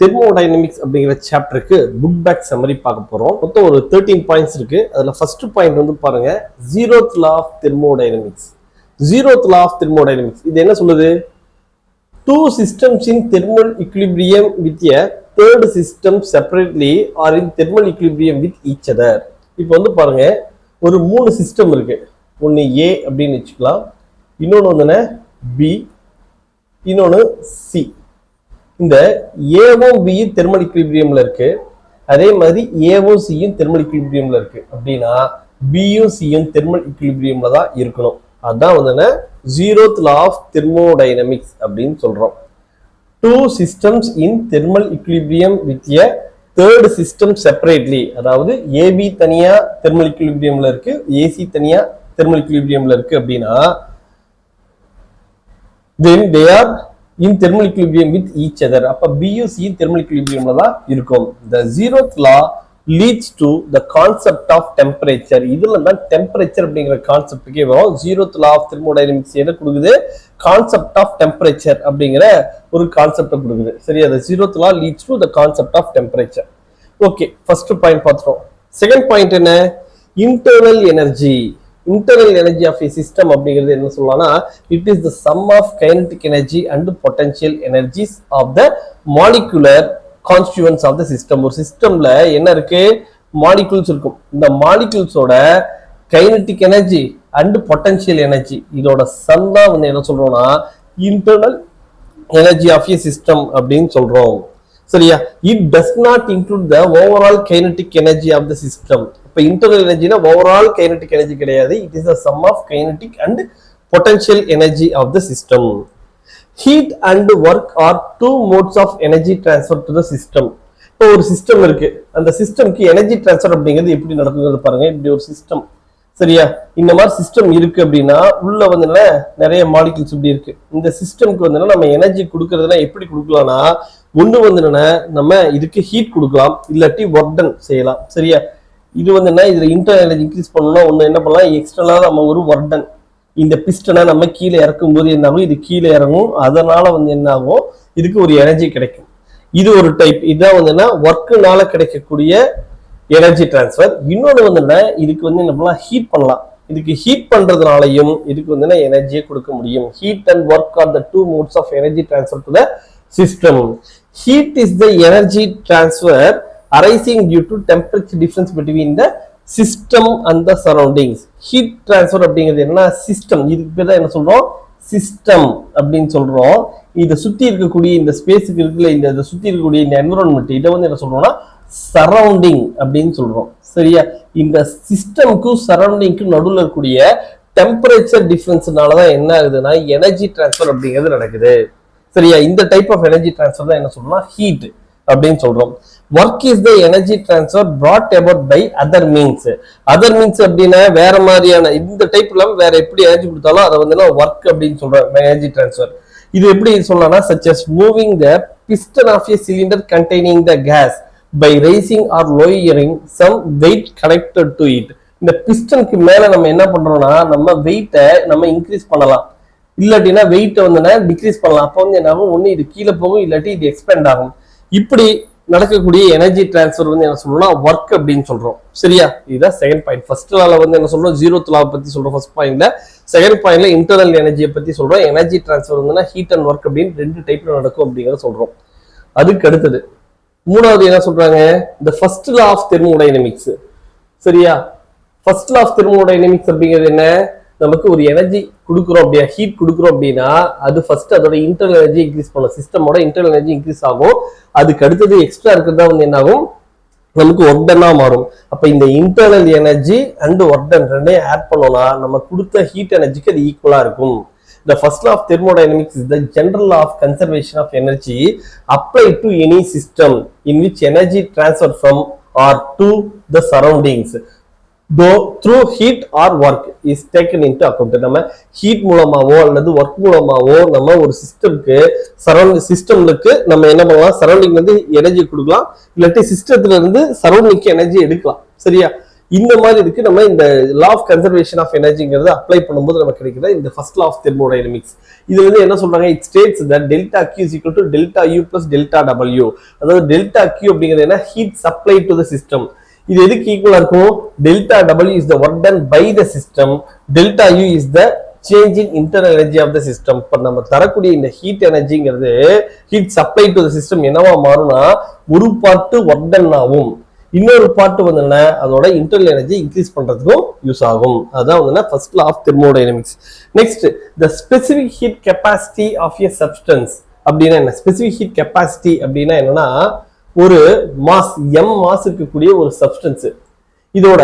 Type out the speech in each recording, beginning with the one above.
Thermodynamics அப்படிங்கிற சாப்டருக்கு book back summary பார்க்க போறோம். மொத்தம் ஒரு 13 பாயிண்ட்ஸ் இருக்கு. அதுல ஃபர்ஸ்ட் பாயிண்ட் வந்து பாருங்க, Zeroth Law of Thermodynamics. Zeroth Law of Thermodynamics இது என்ன சொல்லுது? Two systems in thermal equilibrium with a third system separately or in thermal equilibrium with each other. இப்போ வந்து பாருங்க, ஒரு மூணு சிஸ்டம் இருக்கு. ஒன்னு A அப்படின்னு வச்சுக்கலாம், இன்னொன்னு வந்து B, இன்னொன்னு C. இந்த ஏவும் பியும் தெர்மல் ஈக்விலிபிரியம்ல இருக்கு, அதே மாதிரி ஏவும் சியும் தெர்மல் ஈக்விலிபிரியம்ல இருக்கு. அப்படின்னா பியும் சியும் தெர்மல் ஈக்விலிபிரியம்ல தான் இருக்கணும். அதான் வந்து Zeroth Law of Thermodynamics அப்படின்னு சொல்றோம். Two systems in thermal equilibrium with a third system separately, அதாவது ஏபி தனியா தெர்மல் ஈக்விலிபிரியம்ல இருக்கு, ஏசி தனியா தெர்மல் ஈக்விலிபிரியம்ல இருக்கு. அப்படின்னா then they are in thermal equilibrium with each other. அப்ப BU C thermal equilibrium தான் இருக்கும். The Zeroth law leads to the concept of temperature. இதுல தான் temperature அப்படிங்கிற கான்செப்டுக்கே வரும். Zeroth law of thermodynamics என்ன கொடுக்குது? Concept of temperature அப்படிங்கிற ஒரு கான்செப்டை கொடுக்குது. சரி, the Zeroth law leads to the concept of temperature. Okay, first point பார்த்துட்டோம். செகண்ட் பாயிண்ட் என்ன? internal energy. Internal energy of a system அப்படிங்கிறது என்ன சொல்லலாம்னா, it is the sum of kinetic energy and potential energies of the molecular constituents of the system. ஒரு சிஸ்டம்ல என்ன இருக்கு? Molecules இருக்கும். இந்த மாலிகுல்ஸோட kinetic energy and potential energy இதோட சம் தான் வந்து என்ன சொல்றோம்னா internal energy of a system அப்படின்னு சொல்றோம். சரியா? It does not include the overall kinetic energy of the system. இப்போ இன்டர்னல் எனர்ஜினா ஓவரால் கைனடிக் எனர்ஜி கிடையாது. It is the sum of kinetic and potential energy of the system. Heat and work are two modes of energy transfer to the system. இப்போ ஒரு system இருக்கு, அந்த சிஸ்டம்க்கு energy transfer அப்படிங்கிறது எப்படி நடக்குங்கிறது பாருங்க. இப்படி ஒரு சிஸ்டம், சரியா? இந்த மாதிரி சிஸ்டம் இருக்கு அப்படின்னா உள்ள வந்து நிறைய மாலிகுல்ஸ் இப்படி இருக்கு. இந்த சிஸ்டம்க்கு வந்து நம்ம எனர்ஜி கொடுக்கறதுனா எப்படி கொடுக்கலாம்னா, ஒண்ணு வந்து நம்ம இதுக்கு ஹீட் கொடுக்கலாம், இல்லாட்டி ஒர்க் டன் செய்யலாம். சரியா? இது வந்து இதுல இன்டர்னல் எனர்ஜி இன்க்ரீஸ் பண்ணணும்னா ஒண்ணு என்ன பண்ணலாம், எக்ஸ்டர்னலா நம்ம ஒரு ஒர்க் டன், இந்த பிஸ்டனை நம்ம கீழே இறக்கும் போது என்ன ஆகும், இது கீழே இறங்கும், அதனால வந்து என்ன ஆகும், இதுக்கு ஒரு எனர்ஜி கிடைக்கும். இது ஒரு டைப். இதான் வந்து ஒர்க்குனால கிடைக்கக்கூடிய எனர்ஜி டிரான்ஸ்ஃபர். இன்னொன்று வந்து இதுக்கு வந்து என்ன பண்ணலாம், ஹீட் பண்ணலாம். இதுக்கு ஹீட் பண்றதுனாலையும் இதுக்கு வந்து எனர்ஜியை கொடுக்க முடியும். Heat and work are the two modes of energy transfer to the system. Heat is the energy transfer arising due to temperature difference between the system and the surroundings. Heat transfer அப்படிங்கிறது என்ன? System. இதுக்கு பேர் தான் என்ன சொல்றோம்? System அப்படின்னு சொல்றோம். இதை சுத்தி இருக்கக்கூடிய இந்த ஸ்பேஸுக்கு இருக்குல்ல, இந்த சுத்தி இருக்கக்கூடிய இந்த என்விரான்மெண்ட், இதை வந்து என்ன சொல்றோம்னா சரௌண்டிங் அப்படின்னு சொல்றோம். சரியா? இந்த சிஸ்டம்க்கும் சரௌண்டிங்க்கும் நடுவில் இருக்கக்கூடிய டெம்பரேச்சர் டிஃபரன்ஸ்னாலதான் என்ன ஆகுதுன்னா எனர்ஜி டிரான்ஸ்ஃபர் அப்படிங்கிறது நடக்குது. சரியா? இந்த டைப் ஆஃப் எனர்ஜி டிரான்ஸ்ஃபர் தான் என்ன சொல்றோம்னா ஹீட் அப்படின்னு சொல்றோம். Work is the energy transfer brought about by other means. Other means அப்படின்னா வேற மாதிரியான இந்த டைப் இல்லாம வேற எப்படி எனர்ஜி கொடுத்தாலும் அதை வந்து ஒர்க் அப்படின்னு சொல்றோம், எனர்ஜி டிரான்ஸ்ஃபர். இது எப்படி சொல்லலாம்னா, such as moving the piston of a cylinder containing the gas by raising or lowering some weight connected to it. இந்த பிஸ்டனுக்கு மேல நம்ம என்ன பண்றோம்னா, நம்ம வெயிட்டை நம்ம இன்க்ரீஸ் பண்ணலாம், இல்லாட்டினா வெயிட்டை வந்து டிக்ரீஸ் பண்ணலாம். அப்போ வந்து என்ன ஆகும், ஒண்ணு இது கீழே போகும், இல்லாட்டி இது எக்ஸ்பெண்ட் ஆகும். இப்படி நடக்கக்கூடிய எனர்ஜி டிரான்ஸ்ஃபர் வந்து என்ன சொல்றோம்னா ஒர்க் அப்படின்னு சொல்றோம். சரியா? இதுதான் செகண்ட் பாயிண்ட். ஃபர்ஸ்ட் லால வந்து என்ன சொல்றோம், Zeroth Law பத்தி சொல்றோம் ஃபர்ஸ்ட் பாயிண்ட்ல. செகண்ட் பாயிண்ட்ல இன்டர்னல் எனர்ஜியை பத்தி சொல்றோம். எனர்ஜி டிரான்ஸ்ஃபர் வந்து ஹீட் அண்ட் ஒர்க் அப்படின்னு ரெண்டு டைப்ல நடக்கும் அப்படிங்கறத சொல்றோம். அதுக்கு அடுத்தது மூணாவது என்ன சொல்றாங்க, the first law of thermodynamics. சரியா? ஃபர்ஸ்ட் law of thermodynamics அப்படிங்கிறது என்ன? நமக்கு ஒரு எனர்ஜி கொடுக்குறோம் அப்படின்னா, ஹீட் கொடுக்குறோம் அப்படின்னா அது ஃபர்ஸ்ட் அதோட இன்டர்னல் எனர்ஜி இன்க்ரீஸ் பண்ணும். சிஸ்டமோட இன்டர்னல் எனர்ஜி இன்க்ரீஸ் ஆகும். அதுக்கு அடுத்தது எக்ஸ்ட்ரா இருக்கிறதா வந்து என்ன ஆகும், நமக்கு ஒர்க் டன்னா மாறும். அப்ப இந்த internal energy and work done ரெண்டையும் ஆட் பண்ணோம்னா நம்ம கொடுத்த ஹீட் எனர்ஜிக்கு அது ஈக்குவலா இருக்கும். The first law of thermodynamics is the general law of conservation of energy applied to any system in which energy transfer from or to the surroundings though through heat or work is taken into account. நம்ம heat மூலமாவோ அல்லது work மூலமாவோ நம்ம ஒரு சிஸ்டம்க்கு நம்ம என்ன பண்ணலாம், surrounding வந்து energy கொடுக்கலாம், இல்லாட்டி சிஸ்டத்துல இருந்து சரௌண்டிங்க்கு எனர்ஜி எடுக்கலாம். சரியா? இந்த மாதிரி இருக்கு. நம்ம இந்த லா ஆஃப் கன்சர்வேஷன் ஆஃப் எனர்ஜிங்கிறத அப்ளை பண்ணும்போது நமக்கு கிடைக்கிற இந்த ஃபர்ஸ்ட் லா ஆஃப் தெர்மோடைனமிக்ஸ். இதுல இருந்து என்ன சொல்றாங்க, it states that delta Q is equal to delta U plus delta W. அதாவது delta Q அப்படிங்கிறது என்ன, heat supplied to the system. இது எதுக்கு ஈக்குவலா இருக்கும், delta W is the work done by the system, delta U is the change in internal energy of the system. இப்ப நம்ம தரக்கூடிய இந்த ஹீட் எனர்ஜிங்கிறது heat supply to the system என்னவா மாறும்னா, ஒரு பார்ட் ஒர்க் டன் ஆகும், இன்னொரு பார்ட் வந்து என்ன, அதோட இன்டர்னல் எனர்ஜி இன்க்ரீஸ் பண்றதுக்கும் யூஸ் ஆகும். அதான் வந்து first law of thermodynamics. Next, the specific heat capacity of a substance அப்படின்னா என்ன, ஸ்பெசிபிக் ஹீட் கெப்பாசிட்டி அப்படின்னா என்னன்னா, ஒரு மாஸ் m மாஸ் இருக்கக்கூடிய ஒரு சப்ஸ்டன்ஸ், இதோட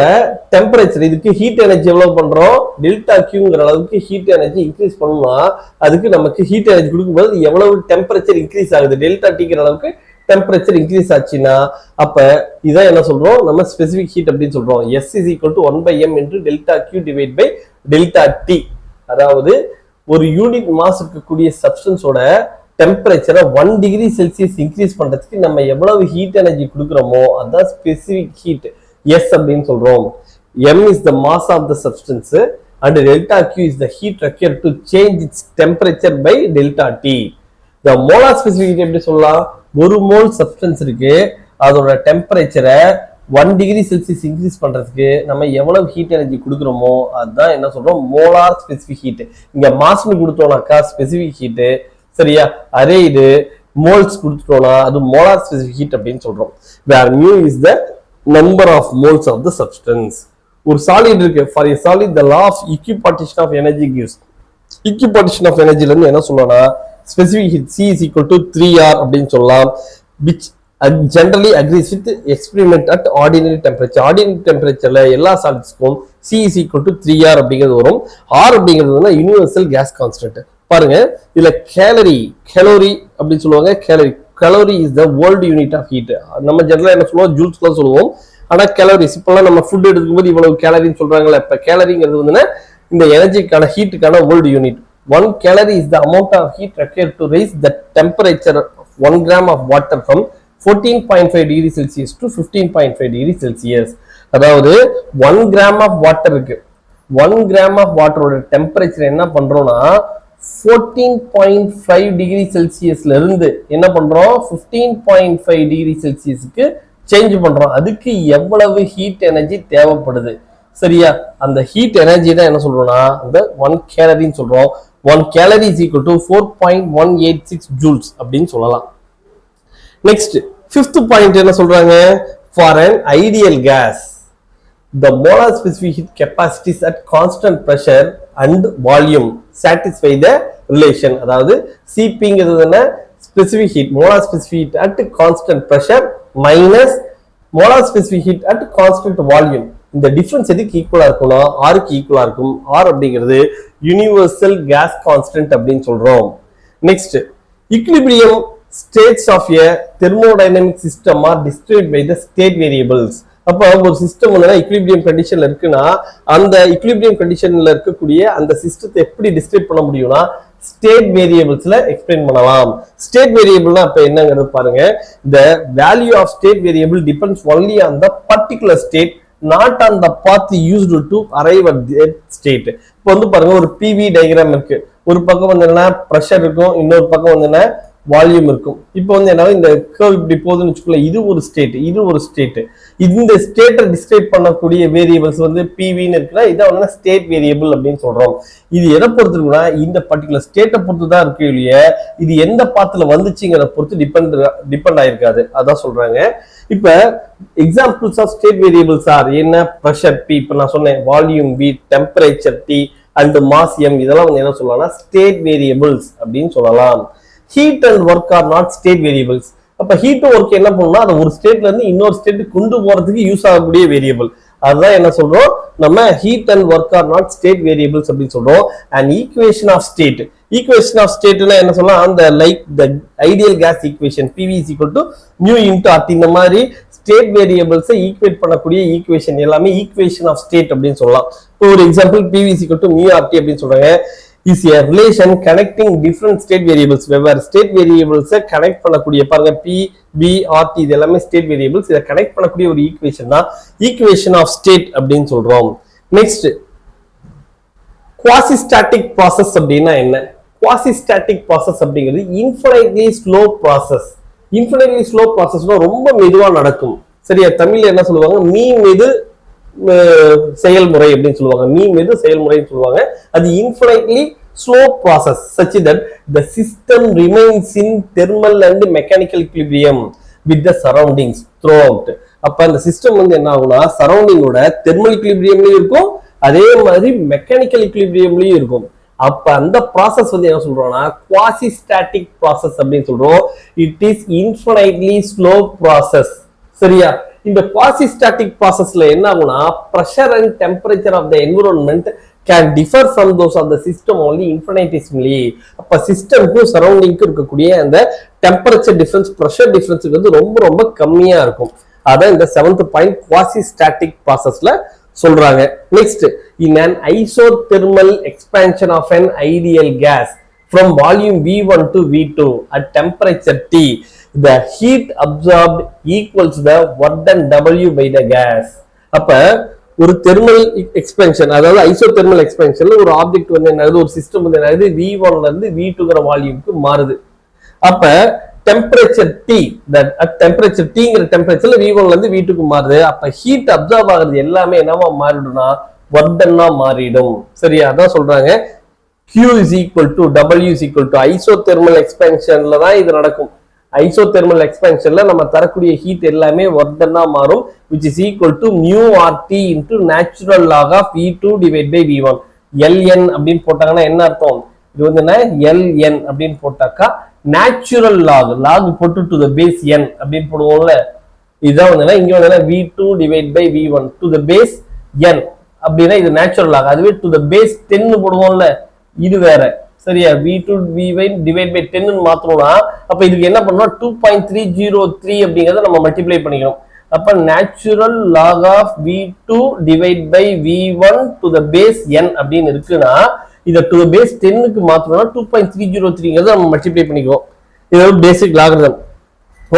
டெம்பரேச்சர், இதுக்கு ஹீட் எனர்ஜி எவ்வளவு பண்றோம், டெல்டா கியூங்கிற அளவுக்கு ஹீட் எனர்ஜி இன்க்ரீஸ் பண்ணணும்னா அதுக்கு நமக்கு ஹீட் எனர்ஜி கொடுக்கும்போது எவ்வளவு டெம்பரேச்சர் இன்க்ரீஸ் ஆகுது, டெல்டா டிங்கிற அளவுக்கு டெம்பரேச்சர் இன்க்ரீஸ் ஆச்சுன்னா அப்ப இதான் என்ன சொல்றோம், நம்ம ஸ்பெசிபிக் ஹீட் அப்படின்னு சொல்றோம். S is equal to 1/m into delta Q divided by delta T. அதாவது ஒரு யூனிட் மாஸ் இருக்கக்கூடிய சப்ஸ்டன்ஸோட டெம்பரேச்சரை 1 டிகிரி செல்சியஸ் இன்க்ரீஸ் பண்றதுக்கு நம்ம எவ்வளவு ஹீட் எனர்ஜி கொடுக்குறோமோ அதான் ஸ்பெசிபிக் ஹீட் S அப்படின்னு சொல்றோம். M is the mass of the substance and delta Q is the heat required to change its temperature by delta T. The molar specific heat எப்படி சொல்லலாம், ஒரு மோல் சப்ஸ்டன்ஸ் இருக்கு, அதோட டெம்பரேச்சரை 1 டிகிரி செல்சியஸ் இன்க்ரீஸ் பண்றதுக்கு நம்ம எவ்வளவு ஹீட் எனர்ஜி கொடுக்குறோமோ அதுதான் என்ன சொல்றோம், மோலார் ஸ்பெசிபிக் ஹீட். இங்க மாஸ்னு கொடுத்தோம்னாக்கா ஸ்பெசிபிக் ஹீட், சரியா, அரே இது மோல்ஸ் கொடுத்துட்டோம்னா அது மோலார் ஸ்பெசிபிக் ஹீட் அப்படின்னு சொல்றோம். where mu is the number of moles of the substance. ஒரு சாலிட் இருக்கு, for a solid the law of equipartition of energy gives, equipartition of energy ல இருந்து என்ன சொல்லலாம்னா specific heat C is equal to 3R அப்படின்னு சொல்லலாம், which generally agrees with experiment at ordinary temperature. ordinary temperatureல எல்லா சாலிட்ஸ்க்கும் C is equal to 3R அப்படிங்கிறது வரும். R அப்படிங்கிறது யூனிவர்சல் கேஸ் கான்ஸ்டன்ட். பாருங்க இதுல கேலரி அப்படின்னு சொல்லுவாங்க, calorie is the world unit of heat. நம்ம ஜெனரலா என்ன சொல்லுவோம், ஜூல்ஸ் தான் சொல்லுவோம். ஆனா கேலரிஸ் இப்பெல்லாம் நம்ம ஃபுட் எடுக்கும்போது இவ்வளவு கேலரின்னு சொல்றாங்கல்ல, இப்ப கேலரிங்கிறது வந்து இந்த எனர்ஜிக்கான ஹீட்டுக்கான world unit. 1 calorie is the amount of heat required to raise the temperature of 1 gram of water from 14.5 degrees Celsius to 15.5 degrees Celsius. அதாவது 1 gram of water இருக்கு, 1 gram of water டெம்பரேச்சர் என்ன பண்றோம்னா 14.5 டிகிரி செல்சியஸ்ல இருந்து என்ன பண்றோம் 15.5 degree செல்சியஸ்க்கு change பண்றோம். அதுக்கு எவ்வளவு ஹீட் எனர்ஜி தேவைப்படுது, சரியா, அந்த ஹீட் எனர்ஜி தான் என்ன சொல்றோம்னா அந்த 1 கேலரின்னு சொல்றோம். 1 calorie is equal to 4.186 joules அப்படின்னு சொல்லலாம். நெக்ஸ்ட் 5th பாயிண்ட் என்ன சொல்றாங்க, for an ideal gas the molar specific heat capacities at constant pressure and volume satisfy the relation. அதாவது Cpங்கிறது என்ன, specific heat, molar specific heat at constant pressure minus molar specific heat at constant volume. இந்த difference எதுக்கு ஈக்குவலா இருக்கும்னா ஆருக்கு ஈக்குவலா இருக்கும். R அப்படிங்கிறது யூனிவர்சல் கேஸ் கான்ஸ்டன்ட் அப்படின்னு சொல்றோம். Next, equilibrium states of a thermodynamic system are described by the state variables. அப்போ ஒரு சிஸ்டம் வந்து ஈக்விலிபிரியம் கண்டிஷன்ல இருக்குன்னா அந்த ஈக்விலிபிரியம் கண்டிஷன்ல இருக்கக்கூடிய அந்த சிஸ்டத்தை எப்படி டிஸ்கிரைப் பண்ண முடியும்னா ஸ்டேட் வேரியபிள்ஸ்ல எக்ஸ்பிளைன் பண்ணலாம். ஸ்டேட் வேரியபிள்னா அப்ப என்னங்கிறது பாருங்க, the value of state variable depends only on the particular state, not on the path used to arrive at that state. இப்போ வந்து பாருங்க ஒரு PV டயக்ராம் இருக்கு, ஒரு பக்கம் வந்து என்ன பிரஷர் இருக்கும், இன்னொரு பக்கம் வந்து என்ன வால்யூம் இருக்கும். இப்போ வந்து என்ன இந்த கர்வ் இப்படி போகுதுன்னு வச்சுக்கோங்க, இது ஒரு ஸ்டேட், இது ஒரு ஸ்டேட். இந்த ஸ்டேட்டை டிஸ்கிரைப் பண்ணக்கூடிய வேரியபிள்ஸ் வந்து PVன்னு இருக்குன்னா இதை வந்து ஸ்டேட் வேரியபிள் அப்படின்னு சொல்றோம். இது எதை பொறுத்து இருக்குன்னா இந்த பர்டிகுலர் ஸ்டேட்டை பொறுத்து தான் இருக்கு இல்லையா, இது எந்த பாத்துல வந்துச்சுங்கிறத பொறுத்து டிபெண்ட் ஆயிருக்காது, அதான் சொல்றாங்க. இப்ப examples of state variables are என்ன, பிரஷர் P, இப்ப நான் சொன்னேன் volume V, temperature T and mass M, இதெல்லாம் வந்து என்ன சொல்லலாம்னா ஸ்டேட் வேரியபிள்ஸ் அப்படின்னு சொல்லலாம். Heat and work are not state variables. அப்ப ஹீட் ஒர்க் என்ன பண்ணணும்னா அதை ஒரு ஸ்டேட்ல இருந்து இன்னொரு ஸ்டேட்டுக்கு கொண்டு போறதுக்கு யூஸ் ஆகக்கூடிய வேரியபிள், அதுதான் என்ன சொல்றோம் நம்ம heat and work are not state variables அப்படின்னு சொல்றோம். And equation of state, equation of ஸ்டேட்னா என்ன சொல்லலாம், அந்த like the ideal gas equation PV is equal to mu into RT, இந்த மாதிரி ஸ்டேட் வேரியபிள்ஸை ஈக்குவேட் பண்ணக்கூடிய ஈக்குவேஷன் எல்லாமே ஈக்குவேஷன் ஆஃப் ஸ்டேட் அப்படின்னு சொல்லலாம். இப்போ ஒரு example PV is equal to mu RT அப்படின்னு சொல்றாங்க, is a relation connecting different state variables. வெவ்வேறு ஸ்டேட் வேரியபிள்ஸை கனெக்ட் பண்ணக்கூடிய பாருங்க P, B, RT இது எல்லாமே ஸ்டேட் வேரியபிள்ஸ், இதை கனெக்ட் பண்ணக்கூடிய ஒரு ஈக்குவேஷன் தான் ஈக்குவேஷன் ஆஃப் ஸ்டேட் அப்படின்னு சொல்றோம். நெக்ஸ்ட், குவாசிஸ்டாட்டிக் ப்ராசஸ் அப்படின்னா என்ன? quasi-static process அப்படிங்கிறது infinitely slow process. Infinitely slow processனா ரொம்ப மெதுவா நடக்கும். சரியா, தமிழ்ல என்ன சொல்லுவாங்க, மெது செயல்முறை அப்படின்னு சொல்லுவாங்க. மெது செயல்முறைன்னு சொல்லுவாங்க. அது infinitely slow process such that the system remains in thermal and mechanical equilibrium with the surroundings throughout. அப்ப அந்த சிஸ்டம் வந்து என்ன ஆகும்னா சரௌண்டிங்கோட தெர்மல் ஈக்விலிபிரியம்லயும் இருக்கும், அதே மாதிரி மெக்கானிக்கல் ஈக்விலிபிரியம்லயும் இருக்கும். அப்ப அந்த ப்ராசஸ் வந்து என்ன சொல்றோம்னா குவாசி ஸ்டாட்டிக் ப்ராசஸ் அப்படின்னு சொல்றோம். It is infinitely slow process. சரியா, இந்த குவாசி ஸ்டாட்டிக் ப்ராசஸ்ல என்ன ஆகும்னா pressure and temperature of the environment can differ from those of the system only infinitesimally. அப்ப சிஸ்டம்க்கும் சரௌண்டிங்க்கும் இருக்கக்கூடிய அந்த டெம்பரேச்சர் டிஃபரன்ஸ், பிரஷர் டிஃபரன்ஸ் வந்து ரொம்ப ரொம்ப கம்மியா இருக்கும். அதான் இந்த 7th பாயிண்ட் குவாசி ஸ்டாட்டிக் ப்ராசஸ்ல சொல்றாங்க. Next, in an isothermal expansion of an ideal gas from volume V1 to V2 at temperature T, the heat absorbed equals the work done W by the gas. அப்ப ஒரு thermal எக்ஸ்பென்ஷன், அதாவது isothermal எக்ஸ்பென்ஷன்ல ஒரு object வந்து என்ன ஆகுது, ஒரு system வந்து என்ன ஆகுது, V1ல இருந்து V2ங்கிற வால்யூமுக்கு மாறுது. அப்ப டெம்பரேச்சர் T, டெம்பரேச்சர் Tங்கிற டெம்பரேச்சர்ல V1ல இருந்து V2க்கு மாறுது. அப்ப ஹீட் அப்சார்ப் ஆகுறது எல்லாமே என்னவா மாறிடும்னா ஒர்க் டன்னா மாறிடும். சரியா, அதான் சொல்றாங்க Q is equal to W is equal to isothermal எக்ஸ்பென்ஷன்ல தான் இது நடக்கும். ஐசோதெர்மல் எக்ஸ்பென்ஷன்ல நம்ம தரக்கூடிய ஹீட் எல்லாமே ஒர்க் டன்னா மாறும், which is equal to mu RT into natural log of V2 divided by V1. LN அப்படின்னு போட்டாங்கன்னா என்ன அர்த்தம், இது வந்து என்ன LN அப்படின்னு போட்டாக்கா நேச்சுரல் லாக், லாக் போட்டு டு த பேஸ் n அப்படின்னு போடுவோம்ல, இதுதான் வந்து இங்க வந்து V2 divide by V1 to the base n அப்படின்னா இது நேச்சுரல் லாக். அதுவே டு த பேஸ் 10 போடுவோம்ல, இது வேற. சரியா, V2 V1 டிவைட் பை 10 மாத்தணும்னா அப்ப இதுக்கு என்ன பண்ணணும், 2.303 அப்படிங்கறத நம்ம மல்டிப்ளை பண்ணிக்கணும். அப்ப natural log of V2 divide by V1 to the base n அப்படின்னு இருக்குன்னா இத டு த பேஸ் 10க்கு மாத்தணும்னா 2.303ங்கறத நம்ம மல்டிப்ளை பண்ணிக்குவோம். இது ஒரு basic logarithm.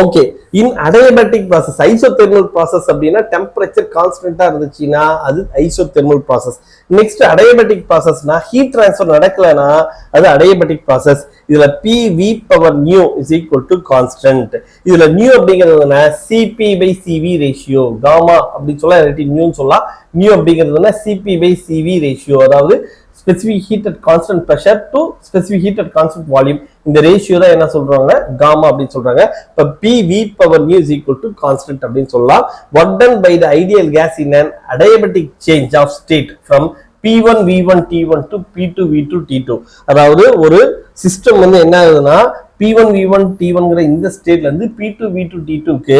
Okay, in adiabatic process, isothermal process அப்படின்னா டெம்பரேச்சர் கான்ஸ்டன்டா இருந்துச்சுன்னா அது ஐசோதெர்மல் ப்ராசஸ். நெக்ஸ்ட் அடியபேட்டிக் ப்ராசஸ்னா ஹீட் ட்ரான்ஸ்ஃபர் நடக்கலனா அது அடியபேட்டிக் ப்ராசஸ். இதுல PV power nu is equal to constant. இதுல நியூ அப்படிங்கிறதுனா CP by CV ratio, gamma அப்படின்னு சொல்லலாம், இல்லாட்டி நியூன்னு சொல்லலாம். நியூ அப்படிங்கிறதுனா CP பை CV ரேஷியோ, அதாவது specific heat at constant pressure to specific heat at constant volume. இந்த ரேஷியோ தான் என்ன சொல்றாங்க, காமா அப்படின்னு சொல்றாங்க. இப்ப PV power nu is equal to constant அப்படின்னு சொல்லலாம். Work done by the ideal gas in an adiabatic change of state from P1 V1 T1 to P2 V2 T2. அதாவது ஒரு சிஸ்டம் வந்து என்ன ஆகுதுன்னா P1 V1 T1ங்கிற இந்த ஸ்டேட்ல இருந்து P2 V2 T2க்கு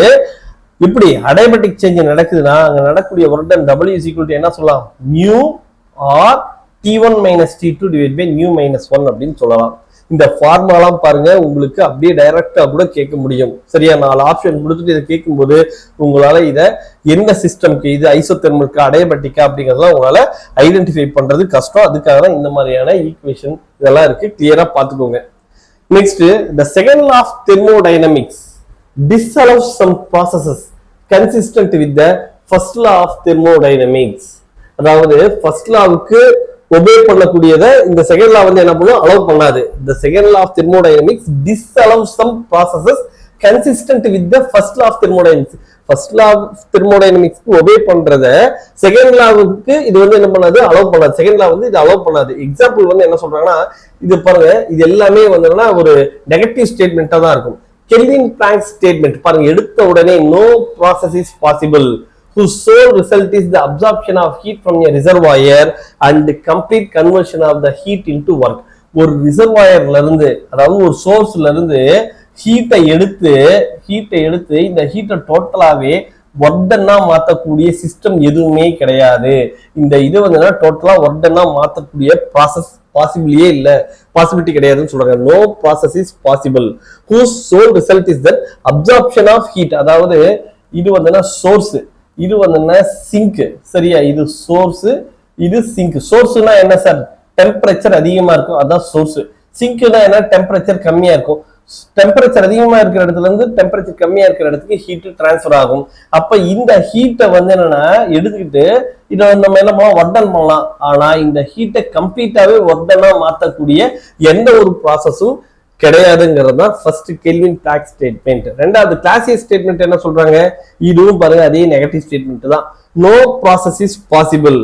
இப்படி அடியபேட்டிக் சேஞ்ச் நடக்குதுன்னா அங்க நடக்கக்கூடிய work done W is equal to என்ன சொல்லலாம், mu or T1 minus T2 divided by nu minus 1 அப்படின்னு சொல்லலாம். இந்த ஃபார்முலாலாம் பாருங்க, உங்களுக்கு அப்படியே டைரக்டா கூட கேட்க முடியும். சரியா, 4 ஆப்ஷன் கொடுத்துட்டு இதை கேட்கும்போது உங்களால இதை எந்த சிஸ்டம்க்கு, இது ஐசோதெர்மலுக்கு அடியபேட்டிக்கா அப்படிங்கறதெல்லாம் உங்களால ஐடென்டிஃபை பண்றது கஷ்டம். அதுக்காக தான் இந்த மாதிரியான ஈக்குவேஷன் இதெல்லாம் இருக்கு, கிளியரா பாத்துக்கோங்க. Next, the second law of thermodynamics disallows some processes consistent with the first law of thermodynamics. அதாவது ஃபர்ஸ்ட் லாவுக்கு ஒபே பண்ணக்கூடியத இந்த செகண்ட் லா வந்து என்ன பண்ணும், அலோவ் பண்ணாது. the second law of thermodynamics disallows some processes consistent with the first law of thermodynamics. first law of thermodynamics obey பண்றத second லாவுக்கு இது வந்து என்ன பண்ணாது, அலோவ் பண்ணாது. செகண்ட் லா வந்து இது அலோவ் பண்ணாது. எக்ஸாம்பிள் வந்து என்ன சொல்றாங்கன்னா, இது பாருங்க, இது எல்லாமே வந்து ஒரு நெகட்டிவ் ஸ்டேட்மெண்டா தான் இருக்கும். கெல்வின் பிளாங்க் ஸ்டேட்மெண்ட் பாருங்க, எடுத்த உடனே no process is possible whose sole result is the absorption of heat from a reservoir and complete conversion of the heat into work. ஒரு ரிசர்வாயர்ல இருந்து, அதாவது ஒரு சோர்ஸ்ல இருந்து ஹீட்டை எடுத்து இந்த ஹீட்டை டோட்டலாவே ஒர்க் டன்னா மாத்தக்கூடிய சிஸ்டம் எதுவுமே கிடையாது. இந்த இது வந்து டோட்டலா ஒர்க் டன்னா மாத்தக்கூடிய ப்ராசஸ் பாசிபிலிட்டி கிடையாதுன்னு சொல்றாங்க. no process is possible whose sole result is the absorption of heat. அதாவது இது வந்து சோர்ஸ், இது வந்து சிங்க். சரியா, இது சோர்ஸ், இது சிங்க். சோர்ஸ்னா என்ன சார், டெம்பரேச்சர் அதிகமா இருக்கும், அதான் சோர்ஸ். சிங்க்னா என்ன, டெம்பரேச்சர் கம்மியா இருக்கும். டெம்பரேச்சர் அதிகமா இருக்கிற இடத்துல இருந்து டெம்பரேச்சர் கம்மியா இருக்கிற இடத்துக்கு ஹீட் டிரான்ஸ்ஃபர் ஆகும். அப்ப இந்த ஹீட்டை வந்து என்னன்னா எடுத்துக்கிட்டு இதை நம்ம என்ன பண்ணலாம், ஒர்டன் பண்ணலாம். ஆனா இந்த ஹீட்டை கம்ப்ளீட்டாவே ஒர்டனா மாத்தக்கூடிய எந்த ஒரு ப்ராசஸும் கிடையாதுங்கிறது தான் ஃபர்ஸ்ட் கெல்வின் பிளாங்க் ஸ்டேட்மெண்ட். ரெண்டாவது கிளாசியஸ் ஸ்டேட்மெண்ட் என்ன சொல்றாங்க, இதுவும் பாருங்க அதே நெகட்டிவ் ஸ்டேட்மெண்ட் தான். No process is possible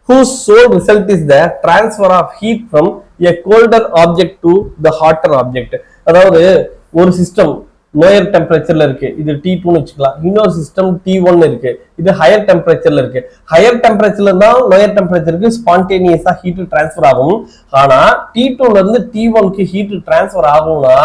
whose sole result is the transfer of heat from a colder object to the hotter object. அதாவது ஒரு சிஸ்டம் லோயர் டெம்பரேச்சர்ல இருக்கு, இது T2 னு வச்சுக்கலாம். இன்னொரு சிஸ்டம் T1 இருக்கு, இது ஹையர் டெம்பரேச்சர்ல இருக்கு. ஹையர் டெம்பரேச்சர்ல தான் லோயர் டெம்பரேச்சருக்கு ஸ்பான்டேனியஸா ஹீட் டிரான்ஸ்ஃபர் ஆகும். ஆனா T2 ல இருந்து T1 க்கு ஹீட் டிரான்ஸ்ஃபர் ஆகும்னா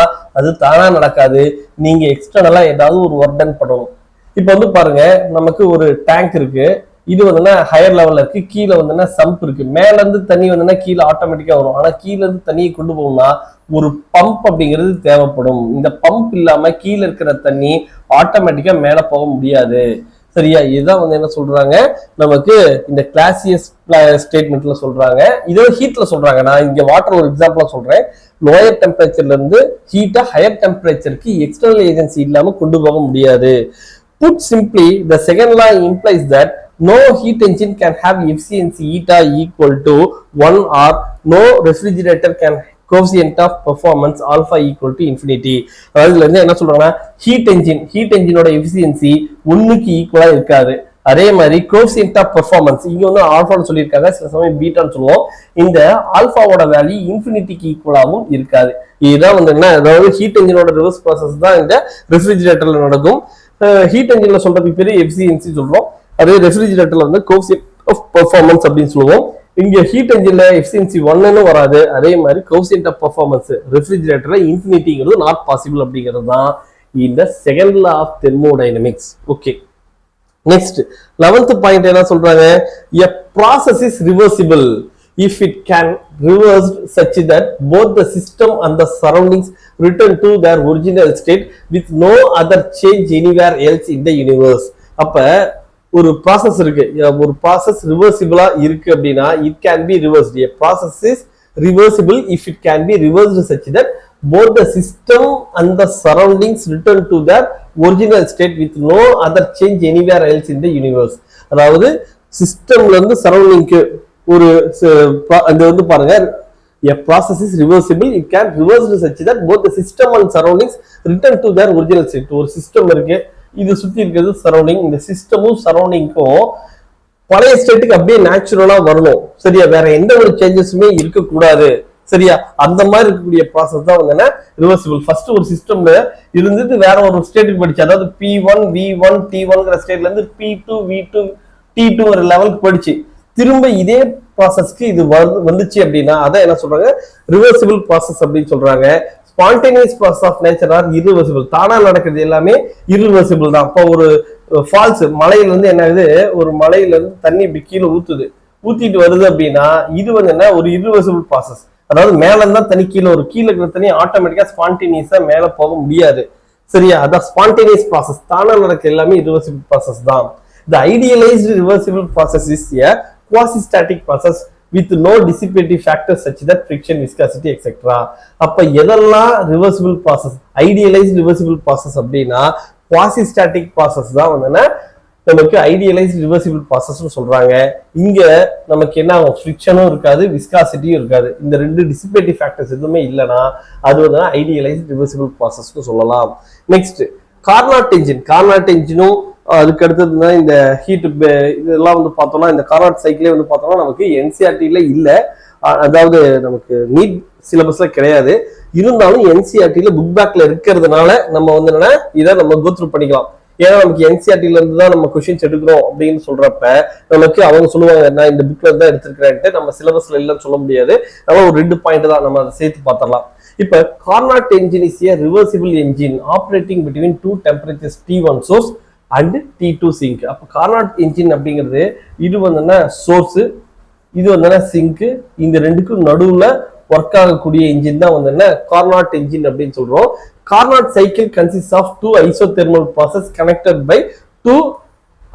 அது தானா நடக்காது. நீங்க எக்ஸ்டர்னலா ஏதாவது ஒரு ஒர்டன் பண்ணணும். இப்ப வந்து பாருங்க, நமக்கு ஒரு டேங்க் இருக்கு, இது வந்து ஹையர் லெவல்ல இருக்கு, கீழே வந்து சம்ப் இருக்கு. மேல இருந்து தண்ணி வந்து கீழே ஆட்டோமேட்டிக்கா வரும். ஆனா கீழே இருந்து தண்ணியை கொண்டு போகணும்னா ஒரு பம்ப் அப்படிங்கிறது தேவைப்படும். இந்த பம்ப் இல்லாம கீழே இருக்கிற தண்ணி ஆட்டோமேட்டிக்கா மேல போக முடியாது. சரியா? இதுதான் வந்து என்ன சொல்றாங்க, நமக்கு இந்த கிளாசியஸ் ஸ்டேட்மெண்ட்ல சொல்றாங்க. இதோ ஹீட்ல சொல்றாங்க. நான் இங்க வாட்டர் ஒரு எக்ஸாம்பிளா சொல்றேன். லோயர் டெம்பரேச்சர்ல இருந்து ஹீட்டை ஹையர் டெம்பரேச்சருக்கு எக்ஸ்டர்னல் ஏஜென்சி இல்லாம கொண்டு போக முடியாது. Put simply, the second law implies that no heat engine can have efficiency eta equal to 1 or no refrigerator can coefficient of performance alpha equal to infinity. அதாவது இதுல இருந்து என்ன சொல்றாங்கன்னா, ஹீட் என்ஜினோட எஃபிஷியன்சி 1க்கு ஈக்குவலா இருக்காது. அதே மாதிரி கோஎஃபிஷியன்ட் ஆஃப் பெர்ஃபார்மன்ஸ் இங்க வந்து ஆல்பான்னு சொல்லியிருக்காங்க, சில சமயம் பீட்டான்னு சொல்லுவோம். இந்த ஆல்பாவோட வேல்யூ இன்ஃபினிட்டிக்கு ஈக்குவலாகவும் இருக்காது. இதுதான் வந்து என்ன, அதாவது ஹீட் என்ஜினோட ரிவர்ஸ் ப்ராசஸ் தான் இந்த ரெஃப்ரிஜிரேட்டர்ல நடக்கும். ஹீட் என்ஜின்ல சொல்றதுக்கு பெரிய எஃபிஷியன்சி சொல்றோம், அதே ரெஃப்ரிஜிரேட்டர்ல வந்து கோஎஃபிஷியன்ட் ஆஃப் பெர்ஃபார்மன்ஸ் அப்படின்னு சொல்லுவோம். இங்க ஹீட் என்ஜின்ல எஃபிஷியன்சி 1ன்னு வராது. அதே மாதிரி கோஎஃபிஷியன்ட் ஆஃப் பெர்ஃபார்மன்ஸ் ரெஃப்ரிஜிரேட்டர்ல இன்ஃபினிட்டிங்கிறது நாட் பாசிபிள் அப்படிங்கிறது தான் இந்த second law of thermodynamics. Okay, next 11th point என்ன சொல்றாங்க, a process is reversible if it can reversed such that both the system and the surroundings return to their original state with no other change anywhere else in the universe. அப்ப ஒரு process இருக்கு, ஒரு process ரிவர்சிபிளா இருக்கு அப்படின்னா it can be reversed. A process is reversible if it can be reversed such that both the system and the surroundings return to their original state with no other change anywhere else in the universe. அதாவது சிஸ்டம்ல இருந்து சரௌண்டிங்க்கு ஒரு அந்த வந்து பாருங்க, a process is reversible, it can reverse such that both the system and surroundings return to their original state. ஒரு system இருக்கு, இது சுத்தி இருக்கிறது சரௌண்டிங், இந்த சிஸ்டமும் சரௌண்டிங்க்கும் பழைய ஸ்டேட்டுக்கு அப்படியே நேச்சுரலா வரணும். சரியா? வேற எந்த ஒரு சேஞ்சஸுமே இருக்கக்கூடாது. சரியா? அந்த மாதிரி இருக்கக்கூடிய ப்ராசஸ் தான் வந்து என்ன, ரிவர்சிபிள். ஃபர்ஸ்ட் ஒரு சிஸ்டம்ல இருந்துட்டு வேற ஒரு ஸ்டேட்டுக்கு படிச்சு, அதாவது P1 V1 T1ங்கிற ஸ்டேட்ல இருந்து P2 V2 T2ங்கிற லெவலுக்கு படிச்சு திரும்ப இதே ப்ராசஸ்க்கு இது வந்துச்சு அப்படின்னா அதான் என்ன சொல்றாங்க, ரிவர்சிபிள் ப்ராசஸ் அப்படின்னு சொல்றாங்க. Spontaneous process of nature are irreversible. தானா நடக்கிறது எல்லாமே irreversible தான். அப்போ ஒரு ஃபால்ஸ் மலையில இருந்து என்ன ஆகுது, ஒரு மலையில இருந்து தண்ணி இப்படி கீழே ஊத்திட்டு வருது அப்படின்னா இது வந்து என்ன, ஒரு irreversible ப்ராசஸ். அதாவது மேல இருந்தா தண்ணி கீழே ஒரு கீழே இருக்கிற தண்ணி ஆட்டோமேட்டிக்கா ஸ்பான்டேனியஸா மேல போக முடியாது. சரியா? அதான் ஸ்பான்டேனியஸ் ப்ராசஸ், தானா நடக்க எல்லாமே irreversible ப்ராசஸ் தான். The idealized reversible process is a quasi-static process with no dissipative factors such that friction, viscosity, etc. அப்ப எதெல்லாம் ரிவர்சிபிள் ப்ராசஸ், ஐடியலைஸ்ட் ரிவர்சிபிள் ப்ராசஸ் அப்படின்னா quasi-static process தான் வந்து நமக்கு ஐடியலைஸ்ட் ரிவர்சிபிள் ப்ராசஸ்னு சொல்றாங்க. இங்க நமக்கு என்ன ஆகும், ஃப்ரிக்ஷனும் இருக்காது, விஸ்காசிட்டியும் இருக்காது. இந்த ரெண்டு டிசிபேட்டிவ் ஃபேக்டர்ஸ் எதுவுமே இல்லைன்னா அது வந்து ஐடியலைஸ்ட் ரிவர்சிபிள் ப்ராசஸ்னு சொல்லலாம். நெக்ஸ்ட் கார்னாட் என்ஜினும் அதுக்கு அடுத்தது இந்த ஹீட் இதெல்லாம் வந்து பார்த்தோம்னா இந்த கார்னாட் சைக்கிளே வந்து பார்த்தோம்னா நமக்கு என்சிஆர்டில இல்லை, அதாவது நமக்கு நீட் சிலபஸ்ல கிடையாது. இருந்தாலும் என்சிஆர்டில புக் பேக்ல இருக்கிறதுனால நம்ம வந்து என்னன்னா இதை நம்ம கோத்ரூ பண்ணிக்கலாம். ஏன்னா நமக்கு என்சிஆர்டில இருந்து தான் நம்ம கொஸ்டின்ஸ் எடுக்கிறோம் அப்படின்னு சொல்றப்ப நமக்கு அவங்க சொல்லுவாங்க நான் இந்த புக்ல தான் எடுத்திருக்கிறேன்ட்டு, நம்ம சிலபஸ்ல இல்லைன்னு சொல்ல முடியாது. நம்ம ஒரு 2 பாயிண்ட் தான் நம்ம அதை சேர்த்து பார்த்துடலாம். இப்ப Carnot engine is a reversible engine operating between 2 temperatures T1 source and T2 sink. அப்ப கார்னாட் என்ஜின் அப்படிங்கிறது இது வந்து சோர்ஸ், இது வந்து சிங்க், இந்த ரெண்டுக்கும் நடுவுல ஒர்க் ஆகக்கூடிய என்ஜின் தான் வந்து என்ன கார்னாட் என்ஜின் அப்படின்னு சொல்றோம். Carnot cycle consist of 2 isothermal process connected by 2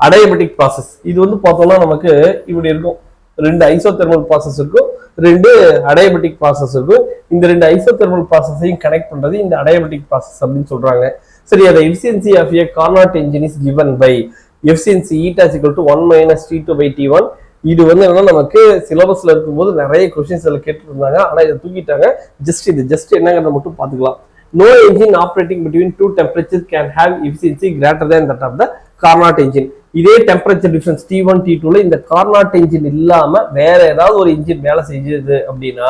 adiabatic process. இது வந்து பார்த்தோம்னா நமக்கு இப்படி இருக்கும். ரெண்டு ஐசோதெர்மல் ப்ராசஸ் இருக்கும், ரெண்டு அடையபெட்டிக் ப்ராசஸ் இருக்கும். இந்த ரெண்டு ஐசோதெர்மல் ப்ராசஸையும் கனெக்ட் பண்றது இந்த அடையபெட்டிக் ப்ராசஸ் அப்படின்னு சொல்றாங்க. சரி, அந்த efficiency of a Carnot engine is given by efficiency eta is equal to 1 minus T2 by T1. இது வந்து என்னன்னா நமக்கு சிலபஸ்ல இருக்கும்போது நிறைய கொஸ்டின்ஸ் எல்லாம் கேட்டு இருந்தாங்க, ஆனா இதை தூக்கிட்டாங்க. ஜஸ்ட் என்னங்கிறத மட்டும் பாத்துக்கலாம். No engine operating between two temperatures can have efficiency greater than that of the Carnot engine. இதே டெம்பரேச்சர் டிஃபரன்ஸ் T1 T2ல இந்த கார்னாட் என்ஜின் இல்லாம வேற ஏதாவது ஒரு இன்ஜின் வேலை செஞ்சது அப்படின்னா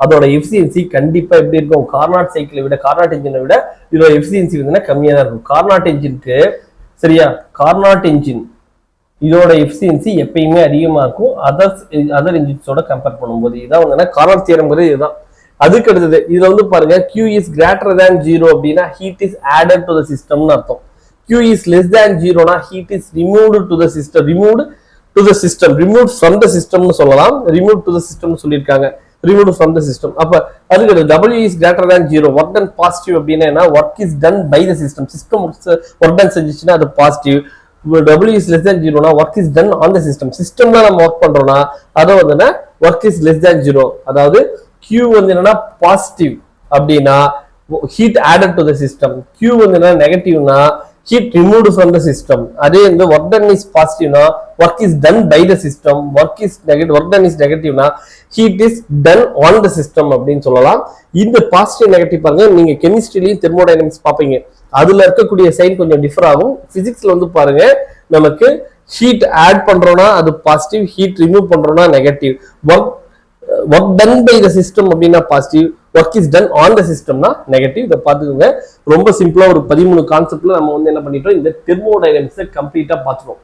அதோட எஃபிஷியன்சி கண்டிப்பா எப்படி இருக்கும்? கார்னாட் சைக்கிளை விட, கார்னாட் என்ஜினை விட இதோட எஃபிஷியன்சி வந்து கம்மியா தான் இருக்கும். கார்னாட் என்ஜினுக்கு சரியா, கார்னாட் என்ஜின் இதோட எஃபிஷியன்சி எப்பயுமே அதிகமா இருக்கும் அதர் என்ஜின்ஸோட கம்பேர் பண்ணும்போது. இதான் வந்து கார்னாட் தியரம்ங்கிறது இதுதான். அதுக்கு அடுத்தது இதுல வந்து பாருங்க, Q is greater than 0 அப்படின்னா heat is added to the system னு அர்த்தம். Q is less than 0 னா heat is removed to the system, removed from the system னு சொல்லலாம். removed to the system னு சொல்லிருக்காங்க, removed from the system. அப்ப அதுக்கு W is greater than 0, work done positive அப்படின்னா என்ன? work is done by the system work done செஞ்சுச்சுன்னா அது positive. W is less than 0 னா work is done on the systemல நம்ம work பண்றோம்னா அது வந்து work is less than 0. அதாவது Q வந்து என்னன்னா பாசிட்டிவ் அப்படின்னா heat added to the system, Q வந்து என்ன நெகட்டிவ்னா heat removed from the system. அதே இந்த work done is positive னா work is done by the system, work done is negative னா heat is done on the system அப்படின்னு சொல்லலாம். இந்த positive negative பாருங்க, நீங்க கெமிஸ்ட்ரியிலையும் தெர்மோடைனமிக்ஸ் பார்ப்பீங்க, அதுல இருக்கக்கூடிய சைன் கொஞ்சம் டிஃபர் ஆகும். பிசிக்ஸ்ல வந்து பாருங்க, நமக்கு ஹீட் ஆட் பண்றோம்னா அது பாசிட்டிவ், ஹீட் ரிமூவ் பண்றோம்னா negative. work done by the system அப்படின்னா positive, work is done on the systemனா நெகட்டிவ். இதை பார்த்துக்கோங்க. ரொம்ப சிம்பிளா ஒரு 13 கான்செப்ட்ல நம்ம வந்து என்ன பண்ணிட்டோம், இந்த தெர்மோடைனமிக்ஸை கம்ப்ளீட்டா பார்த்துட்டோம்.